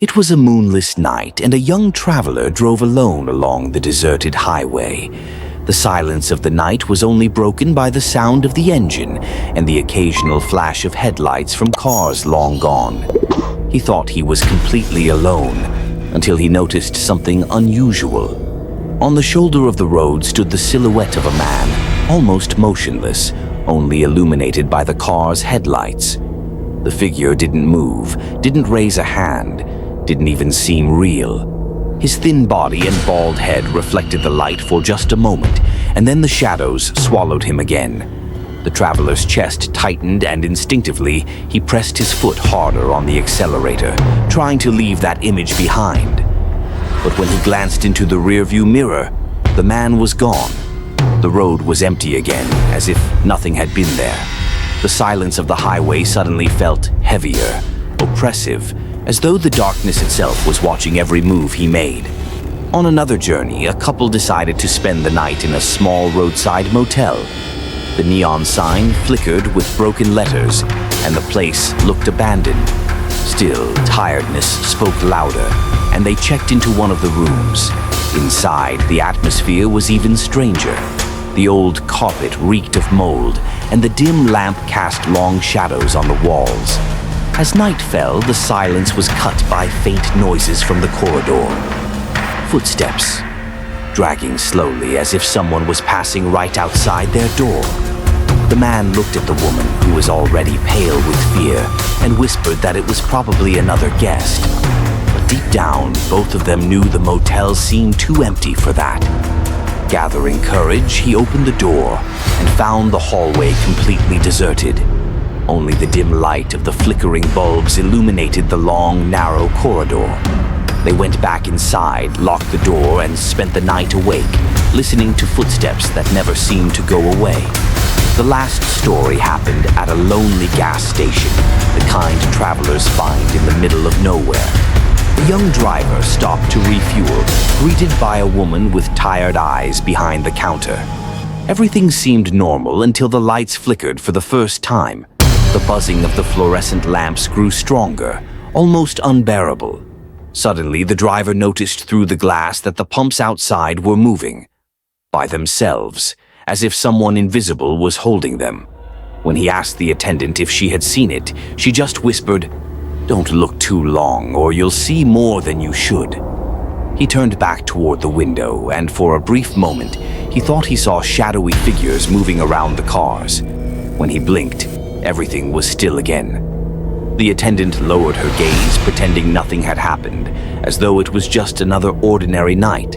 It was a moonless night, and a young traveler drove alone along the deserted highway. The silence of the night was only broken by the sound of the engine and the occasional flash of headlights from cars long gone. He thought he was completely alone until he noticed something unusual. On the shoulder of the road stood the silhouette of a man, almost motionless, only illuminated by the car's headlights. The figure didn't move, didn't raise a hand, didn't even seem real. His thin body and bald head reflected the light for just a moment, and then the shadows swallowed him again. The traveler's chest tightened, and instinctively, he pressed his foot harder on the accelerator, trying to leave that image behind. But when he glanced into the rearview mirror, the man was gone. The road was empty again, as if nothing had been there. The silence of the highway suddenly felt heavier, oppressive, as though the darkness itself was watching every move he made. On another journey, a couple decided to spend the night in a small roadside motel. The neon sign flickered with broken letters, and the place looked abandoned. Still, tiredness spoke louder, and they checked into one of the rooms. Inside, the atmosphere was even stranger. The old carpet reeked of mold, and the dim lamp cast long shadows on the walls. As night fell, the silence was cut by faint noises from the corridor. Footsteps, dragging slowly as if someone was passing right outside their door. The man looked at the woman, who was already pale with fear, and whispered that it was probably another guest. But deep down, both of them knew the motel seemed too empty for that. Gathering courage, he opened the door and found the hallway completely deserted. Only the dim light of the flickering bulbs illuminated the long, narrow corridor. They went back inside, locked the door, and spent the night awake, listening to footsteps that never seemed to go away. The last story happened at a lonely gas station, the kind travelers find in the middle of nowhere. A young driver stopped to refuel, greeted by a woman with tired eyes behind the counter. Everything seemed normal until the lights flickered for the first time. The buzzing of the fluorescent lamps grew stronger, almost unbearable. Suddenly, the driver noticed through the glass that the pumps outside were moving by themselves, as if someone invisible was holding them. When he asked the attendant if she had seen it, she just whispered, "Don't look too long, or you'll see more than you should." He turned back toward the window, and for a brief moment, he thought he saw shadowy figures moving around the cars. When he blinked, everything was still again. The attendant lowered her gaze, pretending nothing had happened, as though it was just another ordinary night.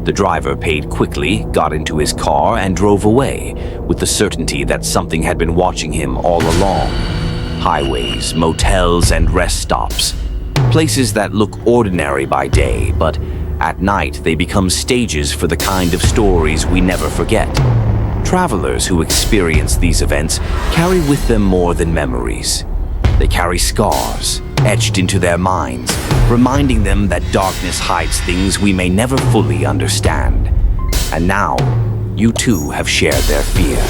The driver paid quickly, got into his car, and drove away, with the certainty that something had been watching him all along. Highways, motels, and rest stops. Places that look ordinary by day, but at night they become stages for the kind of stories we never forget. Travelers who experience these events carry with them more than memories. They carry scars, etched into their minds, reminding them that darkness hides things we may never fully understand. And now, you too have shared their fear.